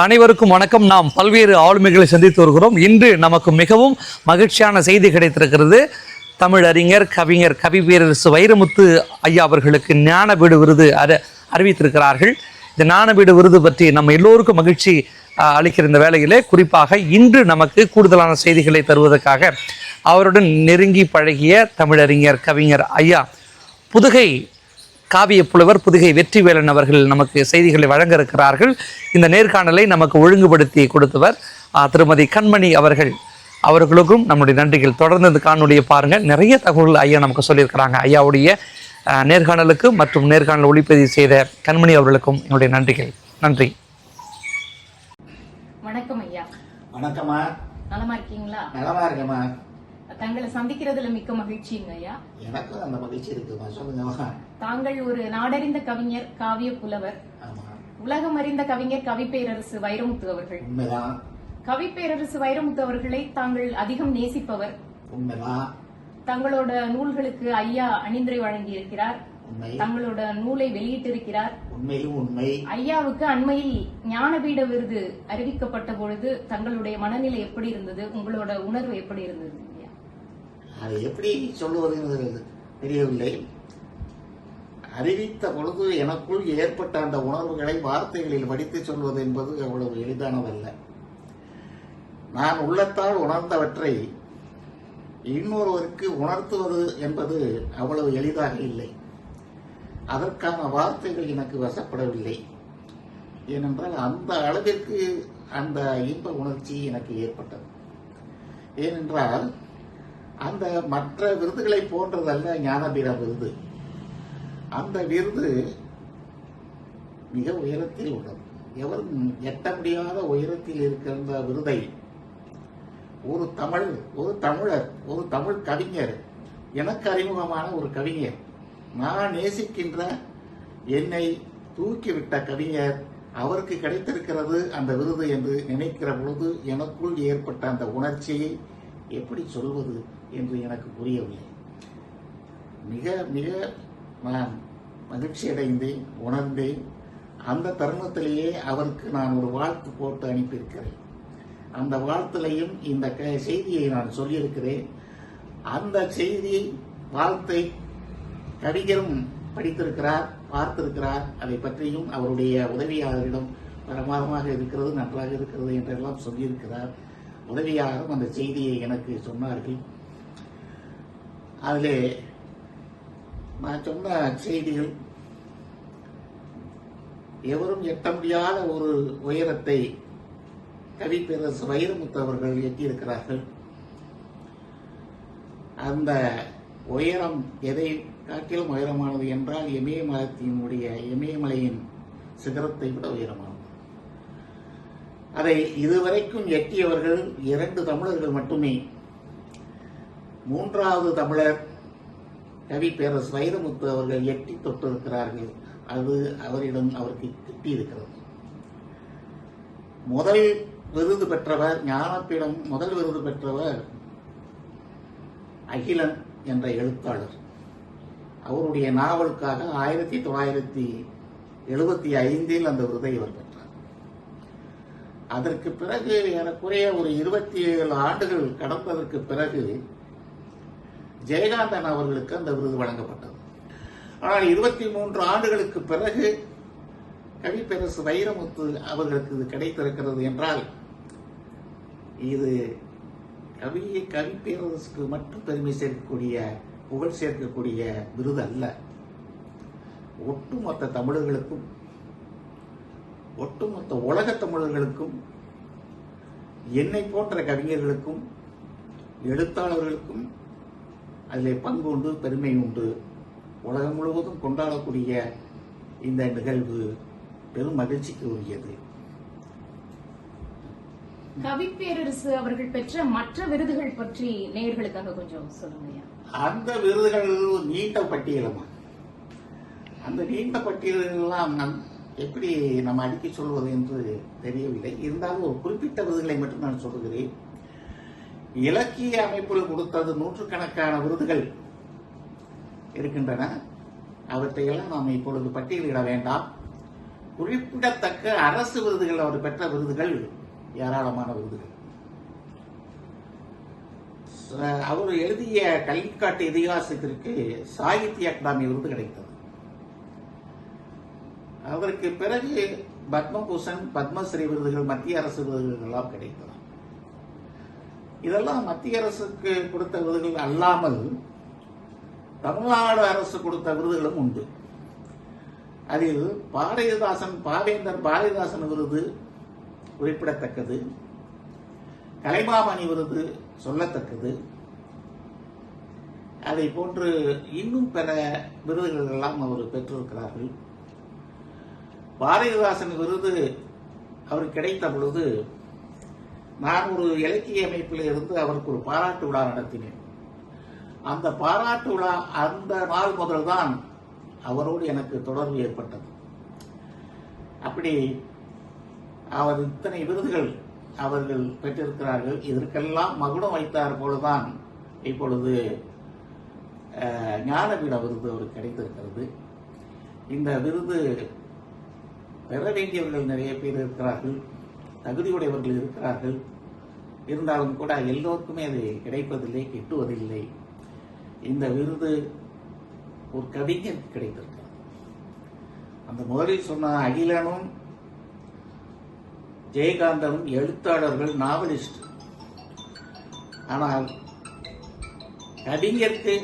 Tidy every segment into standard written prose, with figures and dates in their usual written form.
அனைவருக்கும் வணக்கம். நாம் பல்வேறு ஆளுமைகளை சந்தித்து வருகிறோம். இன்று நமக்கு மிகவும் மகிழ்ச்சியான செய்தி கிடைத்திருக்கிறது. தமிழறிஞர் கவிஞர் கவிப்பேரரசு வைரமுத்து ஐயா அவர்களுக்கு ஞானபீடு விருது அறிவித்திருக்கிறார்கள். இந்த ஞானபீடு விருது பற்றி நம்ம எல்லோருக்கும் மகிழ்ச்சி அளிக்கிற இந்த வேளையிலே குறிப்பாக இன்று நமக்கு கூடுதலான செய்திகளை தருவதற்காக அவருடன் நெருங்கி பழகிய தமிழறிஞர் கவிஞர் ஐயா புதுகை காவிய புலவர் புதுகை வெற்றிவேலன் அவர்கள் நமக்கு செய்திகளை வழங்க இருக்கிறார்கள். இந்த நேர்காணலை நமக்கு ஒழுங்குபடுத்தி கொடுத்தவர் திருமதி கண்மணி அவர்களுக்கும் நம்முடைய நன்றிகள். தொடர்ந்து இந்த காணொலியை பாருங்கள். நிறைய தகவல்கள் ஐயா நமக்கு சொல்லியிருக்கிறாங்க. ஐயாவுடைய நேர்காணலுக்கு மற்றும் நேர்காணல் ஒளிப்பதிவு செய்த கண்மணி அவர்களுக்கும் என்னுடைய நன்றிகள். நன்றி. வணக்கம் ஐயா. வணக்கம்மா. நலமா இருக்கீங்களா? நலமா இருக்கேம்மா. தங்களை சந்திக்கிறதுல மிக்க மகிழ்ச்சிங்க ஐயா. எனக்கும் அந்த மகிழ்ச்சி இருக்குமா. சொல்லுங்கம்மா. தாங்கள் ஒரு நாடறிந்த கவிஞர், காவிய புலவர், உலகம் அறிந்த கவிஞர் கவிப்பேரரசு வைரமுத்து அவர்கள். உண்மைதான். கவிப்பேரரசு வைரமுத்து அவர்களை தாங்கள் அதிகம் நேசிப்பவர். உண்மைதான். தங்களோட நூல்களுக்கு ஐயா அணிந்துரை வழங்கி இருக்கிறார். தங்களோட நூலை வெளியிட்டிருக்கிறார். உண்மையும் உண்மை. ஐயாவுக்கு அண்மையில் ஞானபீட விருது அறிவிக்கப்பட்ட பொழுது தங்களுடைய மனநிலை எப்படி இருந்தது? உங்களோட உணர்வு எப்படி இருந்தது? அதை எப்படி சொல்லுவது தெரியவில்லை. அறிவித்த பொழுது எனக்குள் ஏற்பட்ட அந்த உணர்வுகளை வார்த்தைகளில் வடித்து சொல்வது என்பது அவ்வளவு எளிதானதல்ல. நான் உள்ளத்தால் உணர்ந்தவற்றை இன்னொருவருக்கு உணர்த்துவது என்பது அவ்வளவு எளிதாக இல்லை. அதற்கான வார்த்தைகள் எனக்கு வசப்படவில்லை. ஏனென்றால் அந்த அளவிற்கு அந்த இன்ப உணர்ச்சி எனக்கு ஏற்பட்டது. ஏனென்றால் அந்த மற்ற விருதுகளை போன்றதல்ல ஞானபீட விருது. அந்த விருது மிக உயரத்தில் உள்ளது. எவரும் எட்ட முடியாத உயரத்தில் இருக்கிற விருதை ஒரு தமிழர், ஒரு தமிழ் கவிஞர், எனக்கு அறிமுகமான ஒரு கவிஞர், நான் நேசிக்கின்ற என்னை தூக்கிவிட்ட கவிஞர், அவருக்கு கிடைத்திருக்கிறது அந்த விருது என்று நினைக்கிற பொழுது எனக்குள் ஏற்பட்ட அந்த உணர்ச்சியை எப்படி சொல்வது என்று எனக்கு புரியவில்லை. மிக மிக நான் மகிழ்ச்சி அடைந்தேன், உணர்ந்தேன். அந்த தருணத்திலேயே அவருக்கு நான் ஒரு வாழ்த்து போட்டு அனுப்பியிருக்கிறேன். அந்த வாழ்த்திலையும் இந்த செய்தியை நான் சொல்லியிருக்கிறேன். அந்த செய்தி வாழ்த்தை கவிஞரும் படித்திருக்கிறார், பார்த்திருக்கிறார். அதை பற்றியும் அவருடைய உதவியாளரிடம் பிரமாதமாக இருக்கிறது, நன்றாக இருக்கிறது என்றெல்லாம் சொல்லியிருக்கிறார். உதவியாளரும் அந்த செய்தியை எனக்கு சொன்னார்கள். அதிலே நான் சொன்ன செய்திகள் எவரும் எட்ட முடியாத ஒரு உயரத்தை கவிப்பேரரசு வைரமுத்து அவர்கள் எட்டியிருக்கிறார்கள். அந்த உயரம் எதை காட்டிலும் உயரமானது என்றால் இமயமலையின் சிகரத்தை விட உயரமானது. அதை இதுவரைக்கும் எட்டியவர்கள் 2 தமிழர்கள் மட்டுமே. 3வது தமிழர் கவிப்பேரரசு வைரமுத்து அவர்கள் எட்டி தொட்டிருக்கிறார்கள். அது அவருக்கு கிட்டியிருக்கிறது. முதல் விருது பெற்றவர், ஞானபீடம் முதல் விருது பெற்றவர் அகிலன் என்ற எழுத்தாளர். அவருடைய நாவலுக்காக 1975 அந்த விருதை அவர் பெற்றார். அதற்கு பிறகு ஏறக்குறைய ஒரு 27 ஆண்டுகள் கடந்ததற்கு பிறகு ஜெயகாந்தன் அவர்களுக்கு அந்த விருது வழங்கப்பட்டது. ஆனால் 23 ஆண்டுகளுக்கு பிறகு கவிப்பேரரசு வைரமுத்து அவர்களுக்கு இது கிடைத்திருக்கிறது என்றால் இது கவிப்பேரரசுக்கு மட்டும் பெருமை சேர்க்கக்கூடிய, புகழ் சேர்க்கக்கூடிய விருது அல்ல. ஒட்டுமொத்த தமிழர்களுக்கும், ஒட்டுமொத்த உலக தமிழர்களுக்கும், என்னை போன்ற கவிஞர்களுக்கும், எழுத்தாளர்களுக்கும் அதில் பங்கு உண்டு, பெருமை உண்டு. உலகம் முழுவதும் கொண்டாடக்கூடிய இந்த நிகழ்வு பெரும் மகிழ்ச்சிக்கு உரியது. கவிப்பேரரசு அவர்கள் பெற்ற மற்ற விருதுகள் பற்றி நேயர்களுக்காக கொஞ்சம் சொல்லுங்க. அந்த விருதுகள் நீண்ட பட்டியலமா. அந்த நீண்ட பட்டியலெல்லாம் எப்படி நம்ம அடுக்கி சொல்வது என்று தெரியவில்லை. இருந்தாலும் ஒரு குறிப்பிட்ட விருதுகளை மட்டும் நான் சொல்லுகிறேன். இலக்கிய அமைப்பில் கொடுத்தது 100கணக்கான விருதுகள் இருக்கின்றன. அவற்றையெல்லாம் நாம் இப்பொழுது பட்டியலிட வேண்டாம். குறிப்பிடத்தக்க அரசு விருதுகள் அவர் பெற்ற விருதுகள் ஏராளமான விருதுகள். அவர் எழுதிய கல்விக்காட்டு இதிகாசத்திற்கு சாகித்ய அகாடமி விருது கிடைத்தது. அதற்கு பிறகு பத்மபூஷன், பத்மஸ்ரீ விருதுகள், மத்திய அரசு விருதுகள் எல்லாம் கிடைத்தது. இதெல்லாம் மத்திய அரசுக்கு கொடுத்த விருதுகள் அல்லாமல் தமிழ்நாடு அரசு கொடுத்த விருதுகளும் உண்டு. அதில் பாவேந்தர் பாரதிதாசன் விருது குறிப்பிடத்தக்கது, கலைமாமணி விருது சொல்லத்தக்கது. அதை போன்று இன்னும் பிற விருதுகள் எல்லாம் அவர் பெற்றிருக்கிறார்கள். பாரதிதாசன் விருது அவர் கிடைத்த பொழுது நான் ஒரு இலக்கிய அமைப்பில் இருந்து அவருக்கு ஒரு பாராட்டு விழா நடத்தினேன். அந்த பாராட்டு விழா அந்த நாள் முதல்தான் அவரோடு எனக்கு தொடர்பு ஏற்பட்டது. அப்படி அவர் இத்தனை விருதுகள் அவர்கள் பெற்றிருக்கிறார்கள். இதற்கெல்லாம் மகுடம் வைத்தார் போலதான் இப்பொழுது ஞானபீட விருது அவருக்கு கிடைத்திருக்கிறது. இந்த விருது பெற வேண்டியவர்கள் நிறைய பேர் இருக்கிறார்கள், தகுதியுடையவர்கள் இருக்கிறார்கள். இருந்தாலும் கூட எல்லோருக்குமே அது கிடைப்பதில்லை, கிட்டுவதில்லை. இந்த விருது ஒரு கவிஞருக்கு கிடைத்திருக்கிறது. அந்த முதலில் சொன்ன அகிலனும் ஜெயகாந்தனும் எழுத்தாளர்கள், நாவலிஸ்ட். ஆனால் கவிஞருக்கு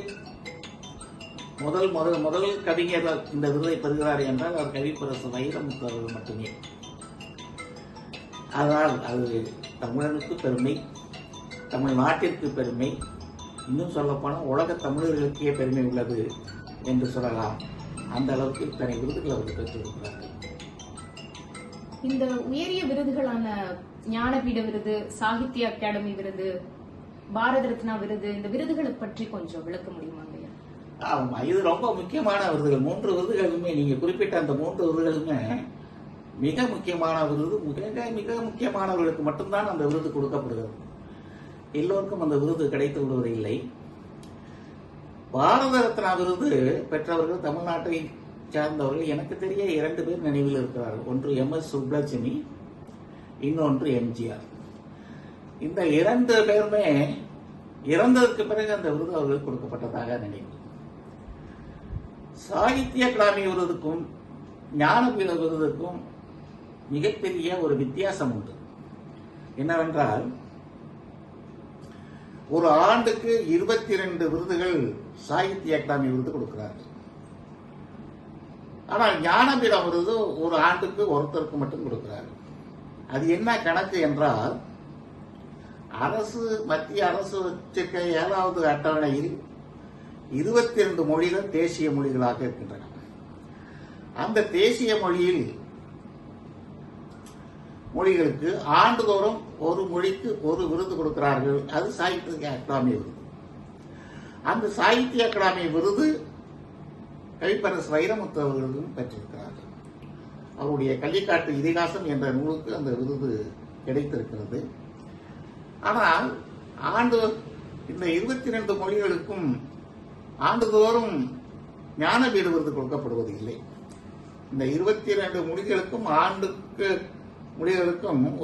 முதல் கவிஞர் இந்த விருதை பெறுகிறார் என்றால் அவர் கவிப்பரசு வைரமுத்து அவர்கள் மட்டுமே. அதனால் அது தமிழனுக்கு பெருமை, தமிழ்நாட்டிற்கு பெருமை, இன்னும் சொல்லப்போனால் உலக தமிழர்களுக்கே பெருமை உள்ளது என்று சொல்லலாம். அந்த அளவுக்கு இத்தனை விருதுகள் அவர்கள் பெற்றிருக்கிறார்கள். இந்த உயரிய விருதுகளான ஞானபீட விருது, சாகித்ய அகாடமி விருது, பாரத ரத்னா விருது, இந்த விருதுகளை பற்றி கொஞ்சம் விளக்க முடியுமா? ஆமா, இது ரொம்ப முக்கியமான விருதுகள். 3 விருதுகளுமே நீங்க குறிப்பிட்ட அந்த 3 விருதுகளுமே மிக முக்கியமான விருது. மிக முக்கியமானவர்களுக்கு மட்டும்தான் அந்த விருது கொடுக்கப்படுகிறது. எல்லோருக்கும் அந்த விருது கிடைத்து விடுவதில்லை. பாரத ரத்னா விருது பெற்றவர்கள் தமிழ்நாட்டை சார்ந்தவர்கள் எனக்கு தெரிய 2 பேர் நினைவில் இருக்கிறார்கள். ஒன்று MS சுப்புலட்சுமி, இன்னொன்று எம்ஜிஆர். இந்த 2 பேருமே இறந்ததற்கு பிறகு அந்த விருது அவர்களுக்கு கொடுக்கப்பட்டதாக நினைவு. சாகித்ய அகாடமி விருதுக்கும் ஞானபீட விருதுக்கும் மிகப்பெரிய ஒரு வித்தியாசம் உண்டு. என்னவென்றால், ஒரு ஆண்டுக்கு 22 விருதுகள் சாகித்ய அகாடமி விருது கொடுக்கிறார்கள். ஆனால் ஞானபீட விருது ஒரு ஆண்டுக்கு ஒருத்தருக்கு மட்டும் கொடுக்கிறார்கள். அது என்ன கணக்கு என்றால், மத்திய அரசு வச்சிருக்க 7வது அட்டவணையில் 22 மொழிகள் தேசிய மொழிகளாக இருக்கின்றன. அந்த தேசிய மொழிகளுக்கு ஆண்டுதோறும் ஒரு மொழிக்கு ஒரு விருது கொடுக்கிறார்கள். அது சாகித்ய அகாடமி விருது. அந்த சாகித்ய அகாடமி விருது கவிப்பரசு வைரமுத்து அவர்களும் பெற்றிருக்கிறார்கள். அவருடைய கல்விக்காட்டு இதிகாசம் என்ற நூலுக்கு அந்த விருது கிடைத்திருக்கிறது. ஆனால் இந்த 22 மொழிகளுக்கும் ஆண்டுதோறும் ஞானபீட விருது கொடுக்கப்படுவது இல்லை. இந்த 22 மொழிகளுக்கும்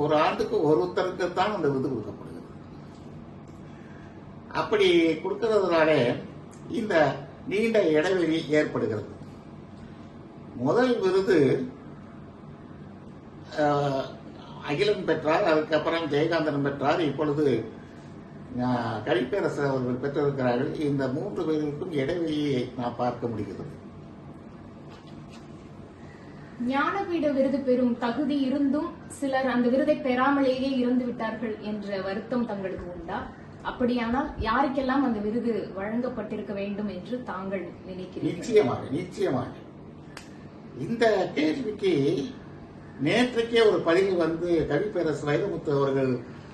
ஒரு ஆண்டுக்கு ஒருத்தருக்குத்தான் அந்த விருது கொடுக்கப்படுகிறது. அப்படி கொடுக்கிறதுனால இந்த நீண்ட இடைவெளி ஏற்படுகிறது. முதல் விருது அகிலன் பெற்றார், அதுக்கப்புறம் ஜெயகாந்தன் பெற்றார், இப்பொழுது கவிப்பேரசு அவர்கள் பெற்றிருக்கிறார்கள். இந்த 3 பேருக்கும் இடைவெளியை நாம் பார்க்க முடிகிறது. ஞானபீட விருது பெறும் தகுதி இருந்தும் சிலர் அந்த விருதை பெறாமலேயே இறந்து விட்டார்கள் என்ற வருத்தம் தங்களுக்கு உண்டா? அப்படியானால் யாருக்கெல்லாம் அந்த விருது வழங்கப்பட்டிருக்க வேண்டும் என்று தாங்கள் நினைக்கிறீர்கள்? நிச்சயமாக இந்த கேள்விக்கு நேற்றுக்கே ஒரு பதிவு கவிப்பேரசு வைரமுத்து அவர்கள்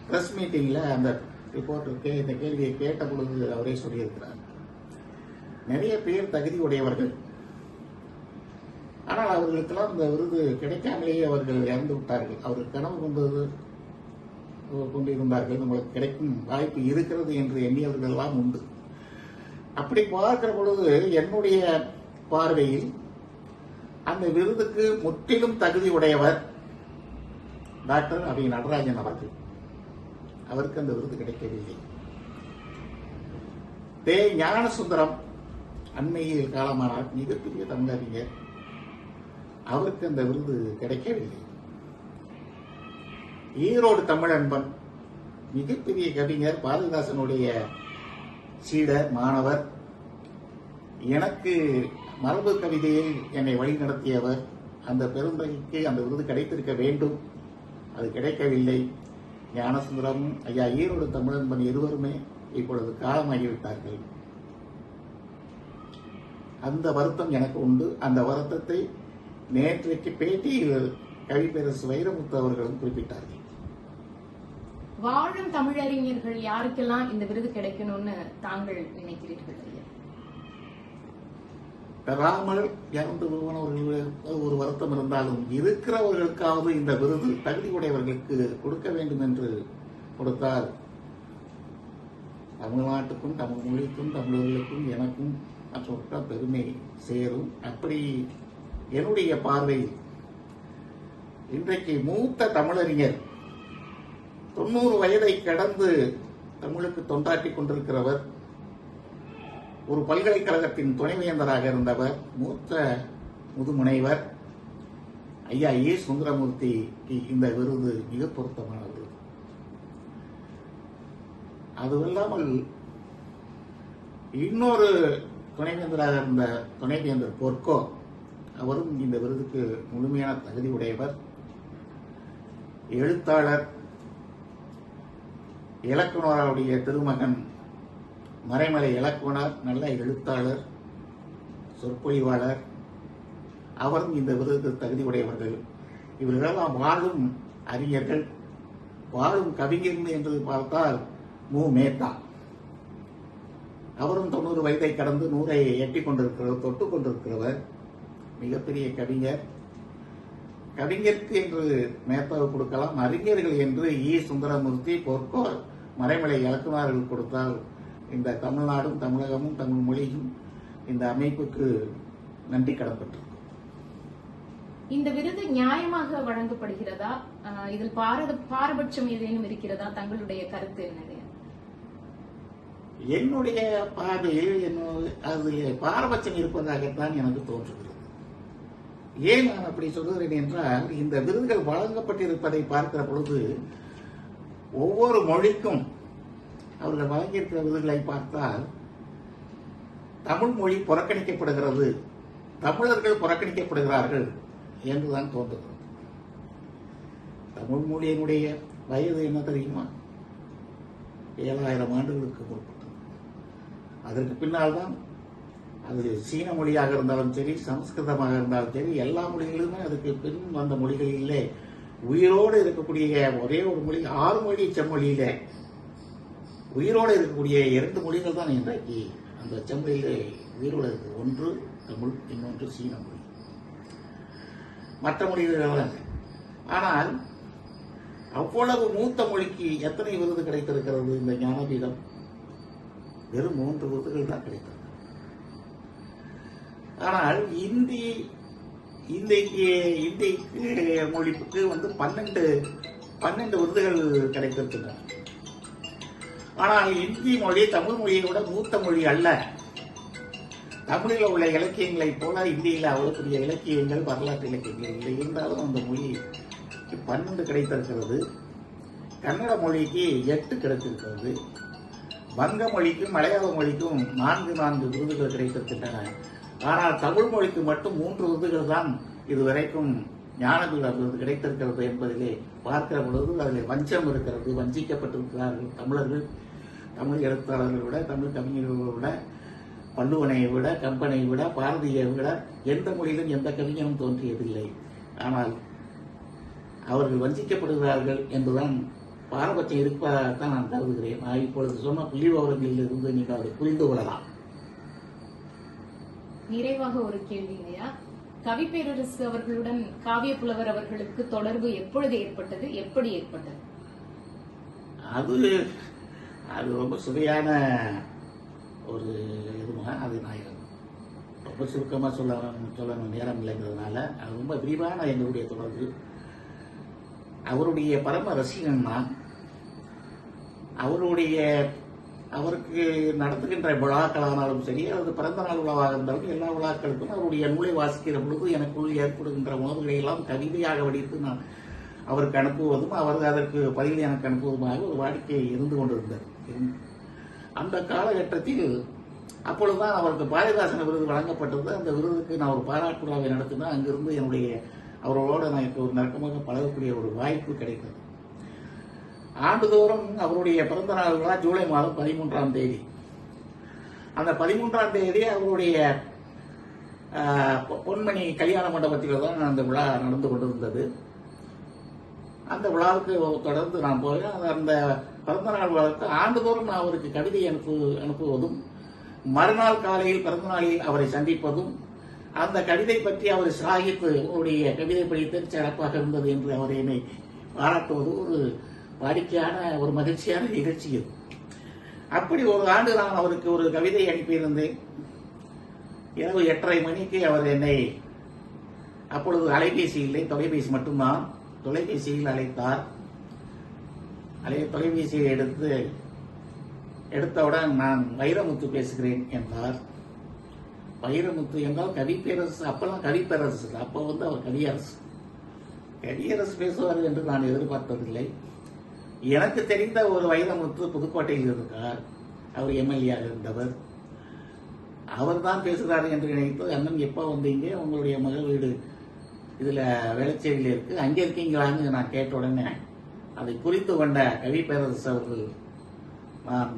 பிரஸ் மீட்டிங்ல அந்த ரிப்போர்ட்டருக்கு இந்த கேள்வியை கேட்ட பொழுது அவரே சொல்லியிருக்கிறார். நிறைய பேர் தகுதி உடையவர்கள், ஆனால் அவர்களுக்கெல்லாம் இந்த விருது கிடைக்காமலேயே அவர்கள் இறந்து விட்டார்கள். அவர்கள் கனவு கொண்டிருந்தார்கள், நம்மளுக்கு கிடைக்கும் வாய்ப்பு இருக்கிறது என்று எண்ணியவர்கள் எல்லாம் உண்டு. அப்படி பார்க்கிற பொழுது என்னுடைய பார்வையில் அந்த விருதுக்கு முற்றிலும் தகுதி உடையவர் டாக்டர் அவி நடராஜன் அவர்கள். அவருக்கு அந்த விருது கிடைக்கவில்லை. தே ஞானசுந்தரம் அண்மையில் காலமானார், மிகப்பெரிய தமிழறிஞர். அவருக்கு அந்த விருது கிடைக்கவில்லை. ஈரோடு தமிழன்பன் மிகப்பெரிய கவிஞர், பாரதிதாசனுடைய சீடர், மாணவர். எனக்கு மரபு கவிதையில் என்னை வழி நடத்தியவர். அந்த பெருந்தகைக்கு அந்த விருது கிடைத்திருக்க வேண்டும், அது கிடைக்கவில்லை. ஞானசுந்தரமும் ஐயா ஈரோடு தமிழன்பன் இருவருமே இப்பொழுது காலமாகிவிட்டார்கள். அந்த வருத்தம் எனக்கு உண்டு. அந்த வருத்தத்தை நேற்றைக்கு பேட்டியில் கவிப்பேரரசு வைரமுத்து அவர்களும் குறிப்பிட்டார்கள். வாழும் தமிழறிஞர்கள் யாருக்கெல்லாம் இந்த விருது கிடைக்கணும்னு தாங்கள் நினைக்கிறீர்கள் ஐயா? பெறாமல் இறந்து போனவர்களுக்கு ஒரு வருத்தம் இருந்தாலும் இருக்கிறவர்களுக்காவது இந்த விருது தகுதி உடையவர்களுக்கு கொடுக்க வேண்டும் என்று கொடுத்தால் தமிழ்நாட்டுக்கும், தமிழ் மொழிக்கும், தமிழர்களுக்கும், எனக்கும் மற்ற பெருமை சேரும். அப்படி என்னுடைய பார்வையில் இன்றைக்கு மூத்த தமிழறிஞர் 90 வயதை கடந்து தமிழுக்கு தொண்டாற்றிக் கொண்டிருக்கிறவர், ஒரு பல்கலைக்கழகத்தின் துணைவேந்தராக இருந்தவர், மூத்த முதுமுனைவர் ஐயா ஏ சுந்தரமூர்த்திக்கு இந்த விருது மிக பொருத்தமான விருது. அதுவல்லாமல் இன்னொரு துணைவேந்தராக இருந்த துணைவேந்தர் பொற்கோ, அவரும் இந்த விருதுக்கு முழுமையான தகுதி உடையவர். எழுத்தாளர், இலக்குனருடைய திருமகன், மறைமலை இலக்குனர், நல்ல எழுத்தாளர், சொற்பொழிவாளர். அவரும் இந்த விருதுக்கு தகுதி உடையவர்கள். இவர்களெல்லாம் வாழும் அறிஞர்கள். வாழும் கவிஞர் என்று பார்த்தால் மு. மேத்தா, அவரும் 90 வயதை கடந்து 100ஐ எட்டிக் கொண்டிருக்கிறவர், தொட்டுக் கொண்டிருக்கிறவர், மிகப்பெரிய கவிஞர். கவிஞருக்கு என்று மேத்தாவை கொடுக்கலாம், அறிஞர்கள் என்று ஈ. சுந்தரமூர்த்தி, பொற்கோ, மறைமலை இலக்குனர்கள் கொடுத்தால் இந்த தமிழ்நாடும், தமிழகமும், தமிழ் மொழியும் இந்த அமைப்புக்கு நன்றி கடன்பட்டிருக்கும். இந்த விருது நியாயமாக வழங்கப்படுகிறதா? இதில் பாரபட்சம் ஏதேனும் இருக்கிறதா? தங்களுடைய கருத்து என்ன? என்னுடைய பார்வையில் அதில் பாரபட்சம் இருப்பதாகத்தான் எனக்கு தோன்றுகிறது. ஏன் நான் அப்படி சொல்கிறேன் என்றால், இந்த விருதுகள் வழங்கப்பட்டிருப்பதை பார்க்கிற பொழுது ஒவ்வொரு மொழிக்கும் அவர்கள் வழங்கியிருக்கிற விருதுகளை பார்த்தால் தமிழ் மொழி புறக்கணிக்கப்படுகிறது, தமிழர்கள் புறக்கணிக்கப்படுகிறார்கள் என்றுதான் தோன்றுகிறது. தமிழ் மொழியினுடைய வயது என்ன தெரியுமா? 7000 ஆண்டுகளுக்கு முற்பட்டது. அதற்கு பின்னால் தான் அது சீன மொழியாக இருந்தாலும் சரி, சமஸ்கிருதமாக இருந்தாலும் சரி, எல்லா மொழிகளுமே அதுக்கு பின் வந்த மொழிகளிலே உயிரோடு இருக்கக்கூடிய ஒரே ஒரு மொழி, 6 மொழி செம்மொழியிலே உயிரோடு இருக்கக்கூடிய 2 மொழிகள் தான் இன்றைக்கு அந்த செம்மொழியிலே உயிரோடு இருக்கு. ஒன்று தமிழ், இன்னொன்று சீன மொழி. மற்ற மொழிகள். ஆனால் அவ்வளவு மூத்த மொழிக்கு எத்தனை விருது கிடைத்திருக்கிறது? இந்த ஞானபீடம் வெறும் 3 விருதுகள் தான் கிடைத்தது. ஆனால் இந்தி மொழிக்கு 12 விருதுகள் கிடைத்திருக்கின்றன. ஆனால் இந்தி மொழி தமிழ் மொழியை விட மூத்த மொழி அல்ல. தமிழில் உள்ள இலக்கியங்களைப் போல இந்தியில் அவ்வளவு பெரிய இலக்கியங்கள், வரலாற்று இலக்கியங்கள் இல்லை. இருந்தாலும் அந்த மொழி 12 கிடைத்திருக்கிறது. கன்னட மொழிக்கு 8 கிடைத்திருக்கிறது. வங்க மொழிக்கும் மலையாள மொழிக்கும் 4 விருதுகள் கிடைத்திருக்கின்றன. ஆனால் தமிழ் மொழிக்கு மட்டும் 3 விருதுகள் தான் இதுவரைக்கும் ஞானபீட விருது கிடைத்திருக்கிறது என்பதிலே பார்க்கிற பொழுது அதில் வஞ்சம் இருக்கிறது. வஞ்சிக்கப்பட்டிருக்கிறார்கள் தமிழர்கள். தமிழ் எழுத்தாளர்களை விட, தமிழ் கவிஞர்களை விட, வள்ளுவனை விட, கம்பனை விட, பாரதியை விட எந்த மொழியிலும் எந்த கவிஞனும் தோன்றியதில்லை. ஆனால் அவர்கள் வஞ்சிக்கப்படுகிறார்கள் என்றுதான் பாரபட்சம் இருப்பதாகத்தான் நான் கருதுகிறேன். நான் இப்பொழுது சொன்ன புள்ளிவிவரங்களில் இருந்து நீங்கள் அதை புரிந்து கொள்ளலாம். நிறைவாக ஒரு கேள்வி இல்லையா? கவிப்பேரரசு அவர்களுடன் காவிய புலவர் அவர்களுக்கு தொடர்பு எப்பொழுது ஏற்பட்டது, எப்படி ஏற்பட்டது? அது ரொம்ப சுவையான ஒரு இதுமா. அது நான் ரொம்ப சுருக்கமாக சொல்லணும் நேரம் இல்லைங்கிறதுனால அது ரொம்ப விரிவான எங்களுடைய தொடர்பு. அவருடைய பரம ரசிகன் நான். அவருக்கு நடத்துகின்ற விழாக்களானாலும் சரி, அது பிறந்த நாள் விழாவாக இருந்தாலும் எல்லா விழாக்களுக்கும் அவருடைய நூலை வாசிக்கிற பொழுது எனக்குள் ஏற்படுகின்ற உணர்வுகளை எல்லாம் கவிதையாக வடித்து நான் அவருக்கு அனுப்புவதும் அவர் அதற்கு பதில் எனக்கு அனுப்புவதுமாக ஒரு வாடிக்கை இருந்து கொண்டிருந்தது. அந்த காலகட்டத்தில் அப்பொழுதுதான் அவருக்கு பாரதிதாசன் விருது வழங்கப்பட்டது. அந்த விருதுக்கு நான் ஒரு பாராட்டு விழாவை நடத்தினேன். அங்கிருந்து அவரோட எனக்கு ஒரு நெருக்கமாக பழகக்கூடிய ஒரு வாய்ப்பு கிடைத்தது. ஆண்டுதோறும் அவருடைய பிறந்த நாள் விழா ஜூலை மாதம் 13ஆம் தேதி. அந்த 13ஆம் தேதி அவருடைய பொன்மணி கல்யாண மண்டபத்தில் தான் அந்த விழா நடந்து கொண்டிருந்தது. அந்த விழாவுக்கு தொடர்ந்து நான் போய் அந்த பிறந்த நாள் விழாவுக்கு ஆண்டுதோறும் நான் அவருக்கு கவிதை அனுப்புவதும், மறுநாள் காலையில் பிறந்த நாளில் அவரை சந்திப்பதும், அந்த கவிதை பற்றி அவர் சாகித்து அவருடைய கவிதை படித்து சிறப்பாக இருந்தது என்று அவர் என்னை பாராட்டுவது ஒரு வாடிக்கையான ஒரு மகிழ்ச்சியான நிகழ்ச்சி இது. அப்படி ஒரு ஆண்டு நான் அவருக்கு ஒரு கவிதை அனுப்பியிருந்தேன். இரவு 8:30 மணிக்கு அவர் என்னை, அப்பொழுது அலைபேசி இல்லை, தொலைபேசி மட்டும்தான், தொலைபேசியில் அழைத்தார். தொலைபேசியை எடுத்தவுடன் நான் வைரமுத்து பேசுகிறேன் என்றார். வைரமுத்து என்றால் கவிப்பேரரசு. அப்பெல்லாம் கவிப்பேரரசு, அப்போ அவர் கவியரசு பேசுவார் என்று நான் எதிர்பார்த்ததில்லை. எனக்கு தெரிந்த ஒரு வைரமுத்து புதுக்கோட்டையில் இருக்கார். அவர் எம்எல்ஏ இருந்தவர். அவர் தான் பேசுகிறார் என்று நினைத்து, அண்ணன் எப்போ வந்தீங்க, உங்களுடைய மகள் வீடு இதுல வேளச்சேரியில் இருக்கு, அங்கே இருக்கீங்களான்னு நான் கேட்ட உடனே அதை புரிந்து கொண்ட கவிப்பேரரசு அவர்கள், நான்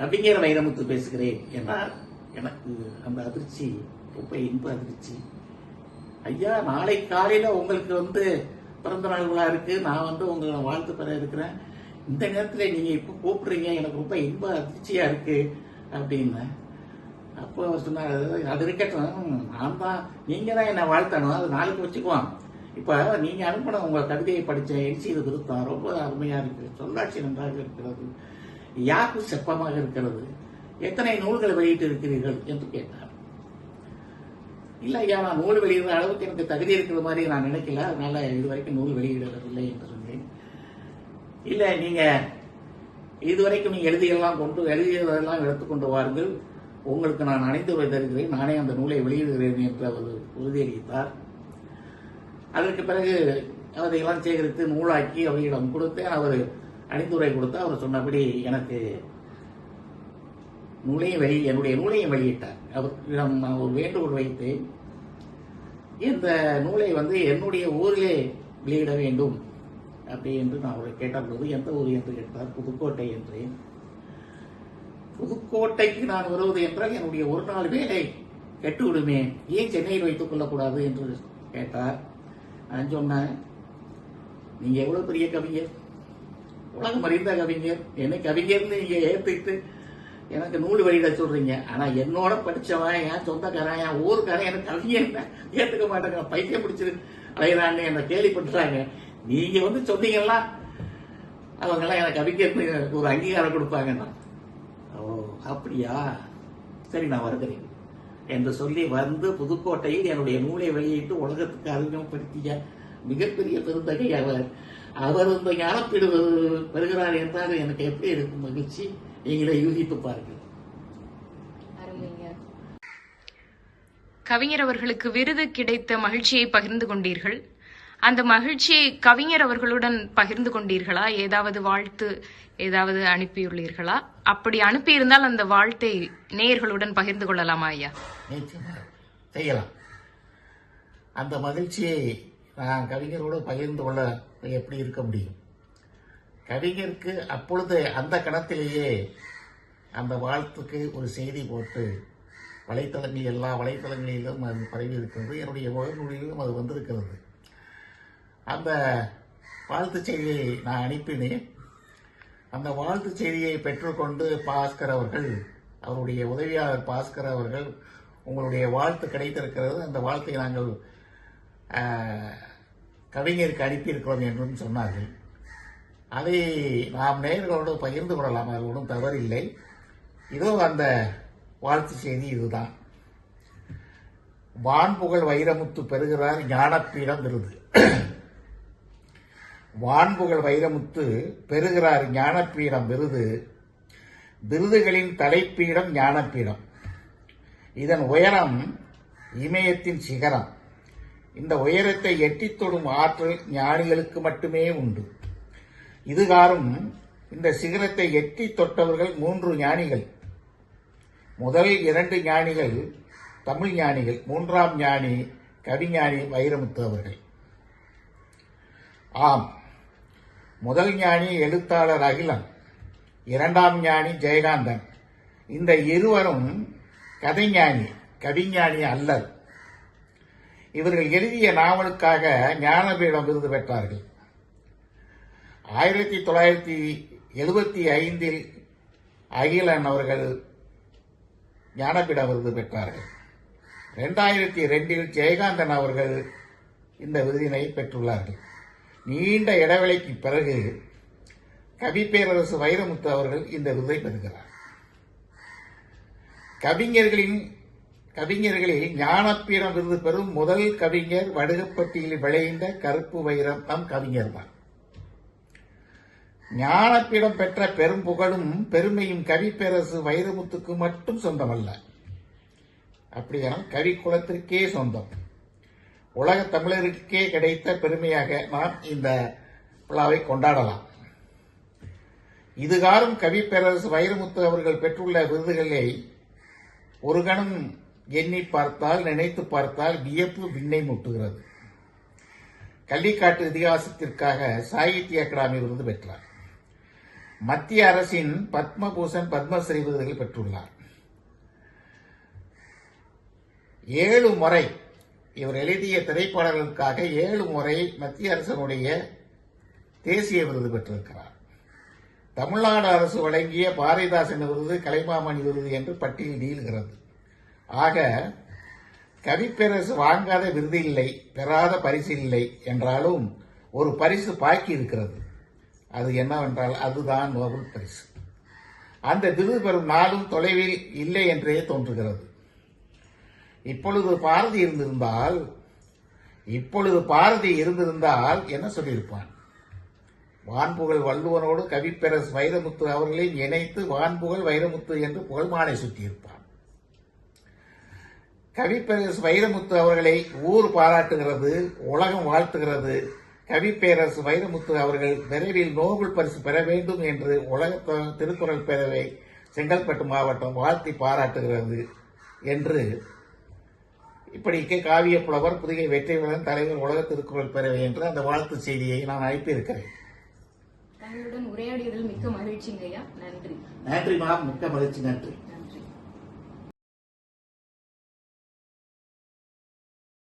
கவிஞர் வைரமுத்து பேசுகிறேன் என்றார். எனக்கு அந்த அதிர்ச்சி ரொம்ப இன்ப அதிர்ச்சி. ஐயா, நாளை காலையில உங்களுக்கு பிறந்த நாள் விழா இருக்கு, நான் உங்களை வாழ்த்து பெற இருக்கிறேன், இந்த நேரத்தில் நீங்க இப்ப கூப்பிடுறீங்க, எனக்கு ரொம்ப இன்ப அதிர்ச்சியா இருக்கு அப்படின்னு. அப்போ அவர் சொன்னார், அது இருக்கட்டும், நான் தான், நீங்க தான் என்ன வாழ்த்தணும், அது நாளைக்கு வச்சுக்குவோம். இப்ப நீங்க அனுப்பின உங்க கவிதையை படிச்ச எழுச்சியது திருத்தம் ரொம்ப அருமையா இருக்கு, சொல்லாட்சி நன்றாக இருக்கிறது, யாப்பு செப்பமாக இருக்கிறது, எத்தனை நூல்களை வெளியிட்டு இருக்கிறீர்கள் என்று கேட்டார். இல்ல ஐயா, நான் நூல் வெளியிடுற அளவுக்கு எனக்கு தகுதி இருக்கிற மாதிரி நான் நினைக்கல, அதனால இதுவரைக்கும் நூல் வெளியிடவில்லை என்று சொன்னேன். இல்ல, நீங்க இதுவரைக்கும் நீங்க எழுதியதெல்லாம் எடுத்துக்கொண்டு வாருங்கள், உங்களுக்கு நான் அணிந்துரை தருகிறேன், நானே அந்த நூலை வெளியிடுகிறேன் என்று அவர் உறுதியளித்தார். அதற்கு பிறகு அதையெல்லாம் சேகரித்து நூலாக்கி அவரிடம் கொடுத்தேன். அவர் அணிந்துரை கொடுத்து அவர் சொன்னபடி எனக்கு என்னுடைய நூலையும் வெளியிட்டார். அவரிடம் நான் ஒரு வேண்டுகோள் வைத்தேன், இந்த நூலை என்னுடைய ஊரிலே வெளியிட வேண்டும் அப்படி என்று நான் அவரை கேட்டபோது, எந்த ஊர் என்று கேட்டார். புதுக்கோட்டை என்றேன். புதுக்கோட்டைக்கு நான் வருவது என்றால் என்னுடைய ஒரு நாள் வேலை கெட்டுவிடுமே, ஏன் சென்னையில் வைத்துக் கொள்ளக்கூடாது என்று கேட்டார். நான் சொன்னேன், நீங்க எவ்வளவு பெரிய கவிஞர், உலகம் அறிந்த கவிஞர், என்னை கவிஞர்னு நீங்க ஏத்துக்கிட்டு எனக்கு நூல் வெளியிட சொல்றீங்க, ஆனா என்னோட படிச்சவன், என் சொந்தக்காரன், என் ஊருக்காரன் எனக்கு கவிஞர் ஏத்துக்க மாட்டாங்க, பைத்தியம் பிடிச்சிரு அலைகிறான்னு என்ன கேள்விப்பட்டுறாங்க. நீங்க சொன்னீங்கன்னா அவங்க எல்லாம் எனக்கு கவிஞர்னு ஒரு அங்கீகாரம் கொடுப்பாங்கன்னா. ஓ அப்படியா, சரி நான் வருகிறேன் என்று சொல்லி புதுக்கோட்டையில் என்னுடைய நூலை வெளியிட்டு உலகத்துக்கு அறிமுகப்படுத்திய மிகப்பெரிய பெருந்தகை அவர் ஞானப்பீடு பெறுகிறார் என்றால் எனக்கு எப்படி இருக்கும் மகிழ்ச்சி, நீங்களே யூகித்து பாருங்கள். கவிஞர் அவர்களுக்கு விருது கிடைத்த மகிழ்ச்சியை பகிர்ந்து கொண்டீர்கள். அந்த மகிழ்ச்சியை கவிஞர் அவர்களுடன் பகிர்ந்து கொண்டீர்களா? ஏதாவது வாழ்த்து ஏதாவது அனுப்பியுள்ளீர்களா? அப்படி அனுப்பியிருந்தால் அந்த வாழ்த்தை நேயர்களுடன் பகிர்ந்து கொள்ளலாமா ஐயா? செய்யலாம். அந்த மகிழ்ச்சியை நான் கவிஞரோடு பகிர்ந்து கொள்ள எப்படி இருக்க முடியும்? கவிஞருக்கு அப்பொழுது அந்த கணத்திலேயே அந்த வாழ்த்துக்கு ஒரு செய்தி போட்டு எல்லா வலைத்தளங்களிலும் அது பரவி இருக்கிறது, என்னுடைய முகநூலிலும் அது வந்திருக்கிறது. அந்த வாழ்த்து செய்தியை நான் அனுப்பினேன். அந்த வாழ்த்து செய்தியை பெற்றுக்கொண்டு பாஸ்கர் அவர்கள், அவருடைய உதவியாளர் பாஸ்கர் அவர்கள், உங்களுடைய வாழ்த்து கிடைத்திருக்கிறது, அந்த வாழ்த்தை நாங்கள் கவிஞருக்கு அனுப்பியிருக்கிறோம் என்றும் சொன்னார்கள். அதை நாம் நேயர்களோடு பகிர்ந்து கொள்ளலாம், அது ஒன்றும் தவறில்லை. இதோ அந்த வாழ்த்து செய்தி இதுதான். வான்புகழ் வைரமுத்து பெறுகிறார் ஞானப்பீடம் விருது. வான்புகழ் வைரமுத்து பெறுகிறார் ஞானப்பீடம் விருது. விருதுகளின் தலைப்பீடம் ஞானப்பீடம். இதன் உயரம் இமயத்தின் சிகரம். இந்த உயரத்தை எட்டித் தொடும் ஆற்றல் ஞானிகளுக்கு மட்டுமே உண்டு. இதுகாரும் இந்த சிகரத்தை எட்டி தொட்டவர்கள் 3 ஞானிகள். முதல் 2 ஞானிகள் தமிழ் ஞானிகள். 3ஆம் ஞானி கவிஞானி வைரமுத்து அவர்கள். ஆம், முதல் ஞானி எழுத்தாளர் அகிலன், 2ஆம் ஞானி ஜெயகாந்தன். இந்த இருவரும் கதைஞானி, கவிஞானி அல்லர். இவர்கள் எழுதிய நாவலுக்காக ஞானபீடம் விருது பெற்றார்கள். 1975 அகிலன் அவர்கள் ஞானபீட விருது பெற்றார்கள். 2002 ஜெயகாந்தன் அவர்கள் இந்த விருதினை பெற்றுள்ளார்கள். நீண்ட இடைவெளிக்கு பிறகு கவிப்பேரரசு வைரமுத்து அவர்கள் இந்த விருதை பெறுகிறார். கவிஞர்களில் ஞானப்பீடம் விருது பெறும் முதல் கவிஞர் வடுகப்பட்டியில் விளைந்த கருப்பு வைரம் நம் கவிஞர் தான். ஞானப்பீடம் பெற்ற பெரும் புகழும் பெருமையும் கவிப்பேரரசு வைரமுத்துக்கு மட்டும் சொந்தமல்ல. அப்படியான கவி குலத்திற்கே சொந்தம். உலக தமிழருக்கே கிடைத்த பெருமையாக நாம் இந்த விழாவை கொண்டாடலாம். இதுகாரும் கவிப்பேரரசு வைரமுத்து அவர்கள் பெற்றுள்ள விருதுகளை ஒரு கணம் எண்ணி பார்த்தால், நினைத்து பார்த்தால் வியப்பு விண்ணை முட்டுகிறது. கள்ளிக்காட்டு இதிகாசத்திற்காக சாகித்ய அகாடமி விருது பெற்றார். மத்திய அரசின் பத்மபூஷன் பத்மஸ்ரீ விருதுகள் பெற்றுள்ளார். 7 முறை இவர் எழுதிய திரைப்படங்களுக்காக 7 முறை மத்திய அரசினுடைய தேசிய விருது பெற்றிருக்கிறார். தமிழ்நாடு அரசு வழங்கிய பாரதிதாசன் விருது, கலைமாமணி விருது என்று பட்டியல் நீள்கிறது. ஆக கவிப்பேரரசு வாங்காத விருது இல்லை, பெறாத பரிசு இல்லை என்றாலும் ஒரு பரிசு பாக்கி இருக்கிறது. அது என்னவென்றால் அதுதான் நோபல் பரிசு. அந்த விருது பெறும் நாளும் தொலைவில் இல்லை என்றே தோன்றுகிறது. இப்பொழுது பாரதி இருந்திருந்தால் என்ன சொல்லியிருப்பான்? வான்புகழ் வள்ளுவனோடு கவிப்பேரரசு வைரமுத்து அவர்களை இணைத்து வான்புகழ் வைரமுத்து என்று புகழ்மாலை சுட்டியிருப்பான். கவிப்பேரரசு வைரமுத்து அவர்களை ஊர் பாராட்டுகிறது, உலகம் வாழ்த்துகிறது. கவிப்பேரரசு வைரமுத்து அவர்கள் விரைவில் நோபல் பரிசு பெற வேண்டும் என்று உலக திருக்குறள் பேரவை செங்கல்பட்டு மாவட்டம் வாழ்த்தி பாராட்டுகிறது என்று இப்படி காவிய புலவர் புதுகை வெற்றிவேலன் தலைவர் உலக திருக்குறள் பேரவை என்று அந்த வாழ்த்து செய்தியை நான் அனுப்பியிருக்கிறேன். தங்களுடன் உரையாடியதில் மிக்க மகிழ்ச்சிங்கய்யா. நன்றி. நன்றி மேம், மிக்க மகிழ்ச்சி. நன்றி.